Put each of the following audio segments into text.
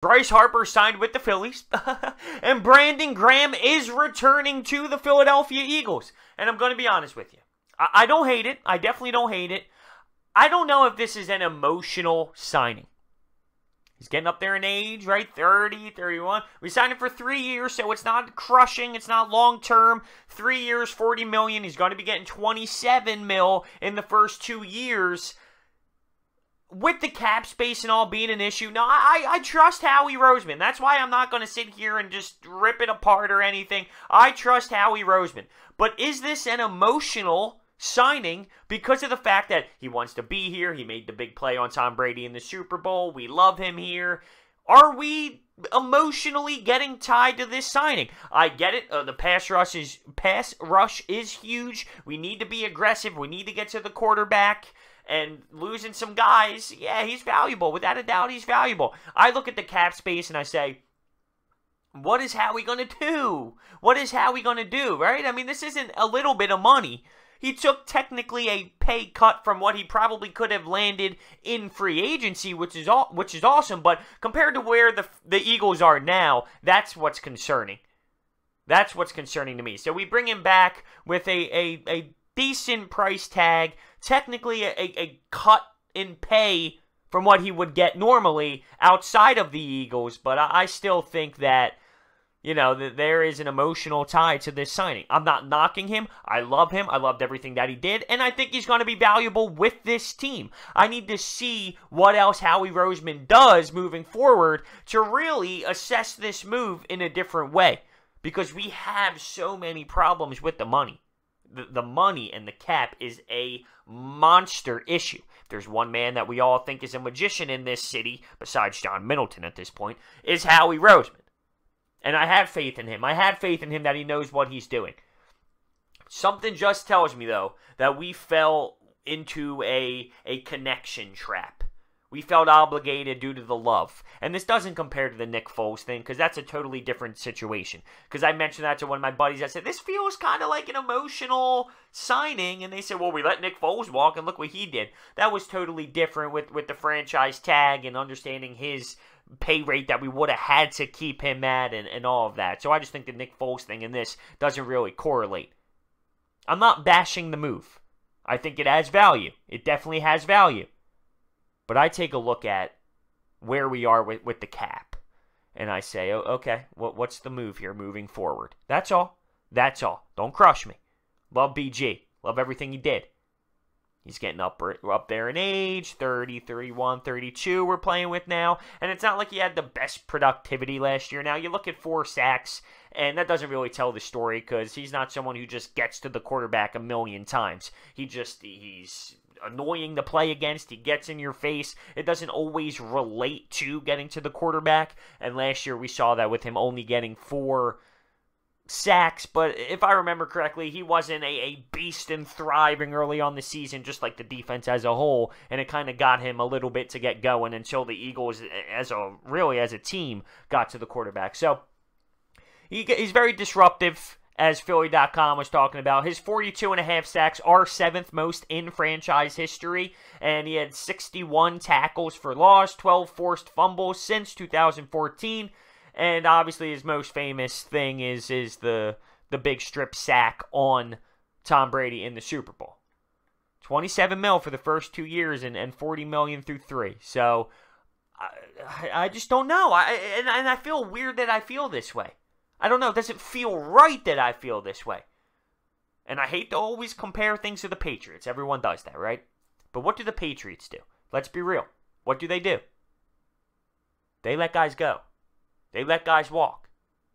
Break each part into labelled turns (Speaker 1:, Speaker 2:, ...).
Speaker 1: Bryce Harper signed with the Phillies, and Brandon Graham is returning to the Philadelphia Eagles. And I'm going to be honest with you. I don't hate it. I definitely don't hate it. I don't know if this is an emotional signing. He's getting up there in age, right? 30, 31. We signed him for 3 years, so it's not crushing. It's not long-term. 3 years, $40 million. He's going to be getting $27 million in the first 2 years. With the cap space and all being an issue, no, I trust Howie Roseman. That's why I'm not going to sit here and just rip it apart or anything. I trust Howie Roseman. But is this an emotional signing because of the fact that he wants to be here? He made the big play on Tom Brady in the Super Bowl. We love him here. Are we emotionally getting tied to this signing? I get it. The pass rush is huge. We need to be aggressive. We need to get to the quarterback. And losing some guys, yeah, he's valuable. Without a doubt, he's valuable. I look at the cap space and I say, what is Howie going to do? What is Howie going to do, right? I mean, this isn't a little bit of money. He took technically a pay cut from what he probably could have landed in free agency, which is awesome. But compared to where the Eagles are now, that's what's concerning. That's what's concerning to me. So we bring him back with a decent price tag, technically a cut in pay from what he would get normally outside of the Eagles, but I still think that, you know, that there is an emotional tie to this signing. I'm not knocking him. I love him. I loved everything that he did, and I think he's going to be valuable with this team. I need to see what else Howie Roseman does moving forward to really assess this move in a different way, because we have so many problems with the money. The money and the cap is a monster issue. If there's one man that we all think is a magician in this city, besides John Middleton at this point, is Howie Roseman. And I have faith in him. I have faith in him that he knows what he's doing. Something just tells me, though, that we fell into a connection trap. We felt obligated due to the love. And this doesn't compare to the Nick Foles thing, because that's a totally different situation. Because I mentioned that to one of my buddies. I said, this feels kind of like an emotional signing. And they said, well, we let Nick Foles walk, and look what he did. That was totally different with the franchise tag and understanding his pay rate that we would have had to keep him at and all of that. So I just think the Nick Foles thing and this doesn't really correlate. I'm not bashing the move. I think it has value. It definitely has value. But I take a look at where we are with the cap, and I say, oh, okay, what's the move here moving forward? That's all. That's all. Don't crush me. Love BG. Love everything he did. He's getting up there in age, 30, 31, 32 we're playing with now. And it's not like he had the best productivity last year. Now, you look at 4 sacks, and that doesn't really tell the story because he's not someone who just gets to the quarterback a million times. He's annoying to play against. He gets in your face. It doesn't always relate to getting to the quarterback. And last year we saw that with him only getting 4 sacks. But if I remember correctly, he wasn't a beast and thriving early on the season, just like the defense as a whole. And it kind of got him a little bit to get going until the Eagles, as a team, got to the quarterback. So he's very disruptive. As Philly.com was talking about, his 42.5 sacks are 7th most in franchise history, and he had 61 tackles for loss, 12 forced fumbles since 2014, and obviously his most famous thing is the big strip sack on Tom Brady in the Super Bowl. $27 million for the first 2 years and $40 million through 3. So I just don't know. And I feel weird that I feel this way. I don't know. It doesn't feel right that I feel this way. And I hate to always compare things to the Patriots. Everyone does that, right? But what do the Patriots do? Let's be real. What do? They let guys go. They let guys walk.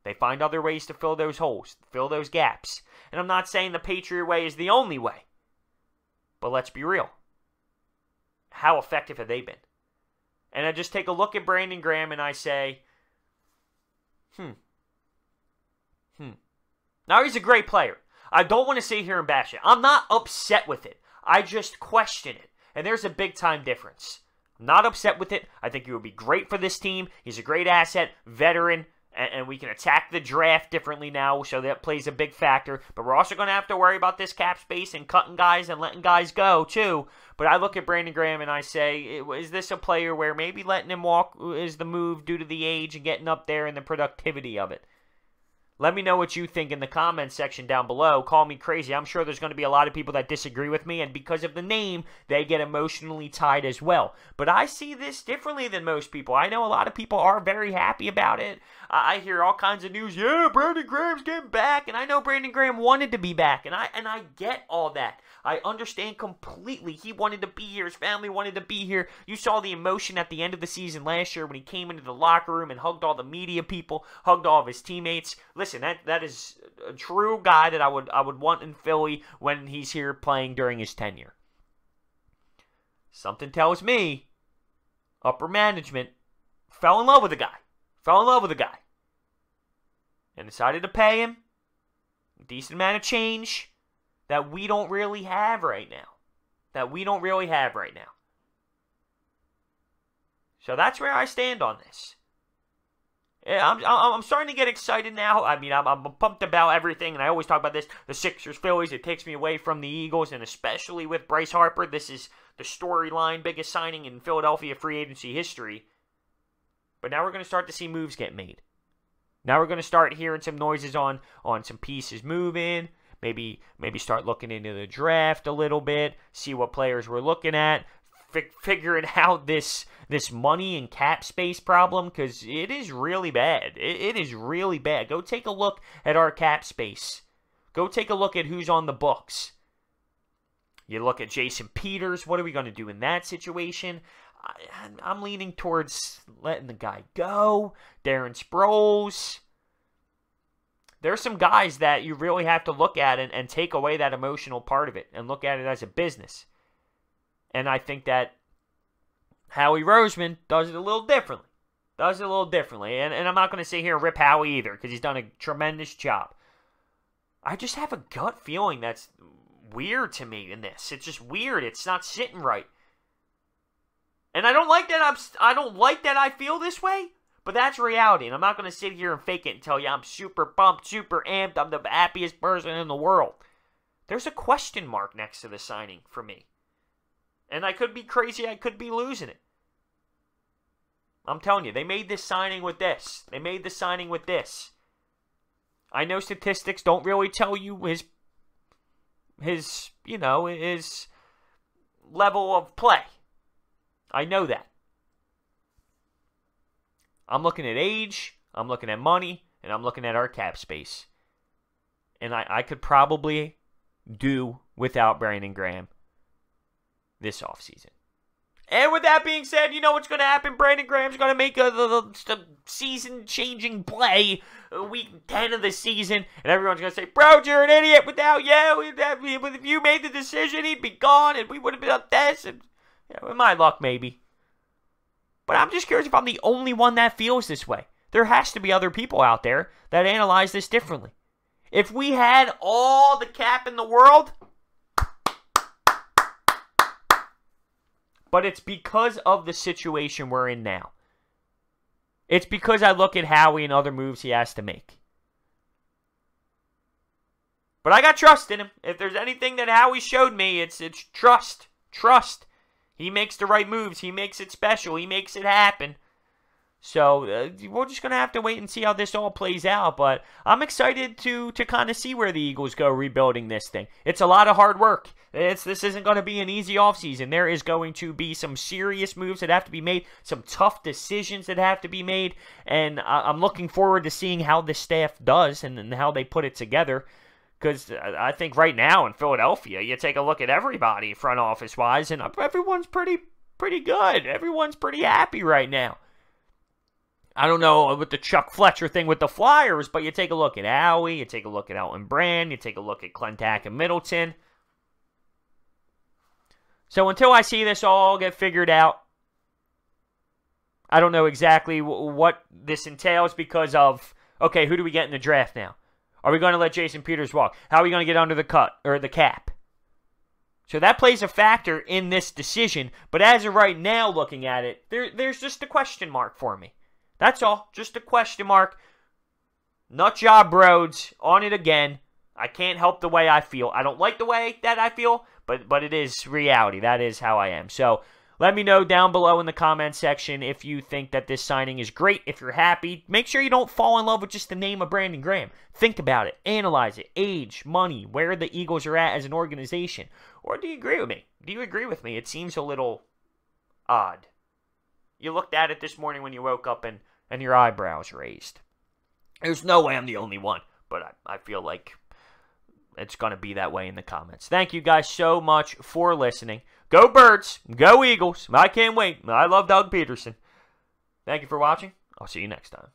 Speaker 1: They find other ways to fill those holes, fill those gaps. And I'm not saying the Patriot way is the only way. But let's be real. How effective have they been? And I just take a look at Brandon Graham and I say, Now, he's a great player. I don't want to sit here and bash it. I'm not upset with it. I just question it. And there's a big-time difference. I'm not upset with it. I think he would be great for this team. He's a great asset, veteran, And we can attack the draft differently now, so that plays a big factor. But we're also going to have to worry about this cap space and cutting guys and letting guys go, too. But I look at Brandon Graham and I say, is this a player where maybe letting him walk is the move due to the age and getting up there and the productivity of it? Let me know what you think in the comments section down below. Call me crazy. I'm sure there's going to be a lot of people that disagree with me, and because of the name, they get emotionally tied as well. But I see this differently than most people. I know a lot of people are very happy about it. I hear all kinds of news. Yeah, Brandon Graham's getting back, and I know Brandon Graham wanted to be back, and I get all that. I understand completely. He wanted to be here. His family wanted to be here. You saw the emotion at the end of the season last year when he came into the locker room and hugged all the media people, hugged all of his teammates. Listen, that is a true guy that I would want in Philly when he's here playing during his tenure. Something tells me upper management fell in love with the guy. Fell in love with the guy. And decided to pay him a decent amount of change that we don't really have right now. So that's where I stand on this. Yeah, I'm starting to get excited now. I mean, I'm pumped about everything, and I always talk about this. The Sixers, Phillies, it takes me away from the Eagles, and especially with Bryce Harper. This is the storyline, biggest signing in Philadelphia free agency history. But now we're going to start to see moves get made. Now we're going to start hearing some noises on some pieces moving. Maybe start looking into the draft a little bit, see what players we're looking at, figuring out this money and cap space problem, because it is really bad. It is really bad. Go take a look at our cap space. Go take a look at who's on the books. You look at Jason Peters. What are we going to do in that situation? I'm leaning towards letting the guy go. Darren Sproles. There's some guys that you really have to look at and take away that emotional part of it and look at it as a business. And I think that Howie Roseman does it a little differently. And I'm not going to sit here and rip Howie either, because he's done a tremendous job. I just have a gut feeling that's weird to me in this. It's just weird. It's not sitting right. And I don't like that I feel this way. But that's reality, and I'm not going to sit here and fake it and tell you I'm super pumped, super amped, I'm the happiest person in the world. There's a question mark next to the signing for me. And I could be crazy, I could be losing it. I'm telling you, they made this signing with this. I know statistics don't really tell you his level of play. I know that. I'm looking at age, I'm looking at money, and I'm looking at our cap space. And I could probably do without Brandon Graham this offseason. And with that being said, you know what's going to happen? Brandon Graham's going to make the season-changing play week 10 of the season. And everyone's going to say, bro, you're an idiot. Without you, if you made the decision, he'd be gone, and we would have been up this. And, with my luck, maybe. But I'm just curious if I'm the only one that feels this way. There has to be other people out there that analyze this differently. If we had all the cap in the world, but it's because of the situation we're in now. It's because I look at Howie and other moves he has to make. But I got trust in him. If there's anything that Howie showed me, it's trust. Trust. He makes the right moves. He makes it special. He makes it happen. So we're just going to have to wait and see how this all plays out. But I'm excited to kind of see where the Eagles go rebuilding this thing. It's a lot of hard work. This isn't going to be an easy offseason. There is going to be some serious moves that have to be made, some tough decisions that have to be made. And I'm looking forward to seeing how this staff does and how they put it together. Because I think right now in Philadelphia, you take a look at everybody front office-wise, and everyone's pretty good. Everyone's pretty happy right now. I don't know with the Chuck Fletcher thing with the Flyers, but you take a look at Howie, you take a look at Elton Brand, you take a look at Clentac and Middleton. So until I see this all get figured out, I don't know exactly what this entails because of, okay, who do we get in the draft now? Are we going to let Jason Peters walk? How are we going to get under the cut or the cap? So that plays a factor in this decision. But as of right now, looking at it, there's just a question mark for me. That's all. Just a question mark. Nut job Rhodes on it again. I can't help the way I feel. I don't like the way that I feel, but it is reality. That is how I am. So let me know down below in the comment section if you think that this signing is great, if you're happy. Make sure you don't fall in love with just the name of Brandon Graham. Think about it. Analyze it. Age, money, where the Eagles are at as an organization. Or do you agree with me? Do you agree with me? It seems a little odd. You looked at it this morning when you woke up and your eyebrows raised. There's no way I'm the only one, but I feel like it's going to be that way in the comments. Thank you guys so much for listening. Go Birds. Go Eagles. I can't wait. I love Doug Peterson. Thank you for watching. I'll see you next time.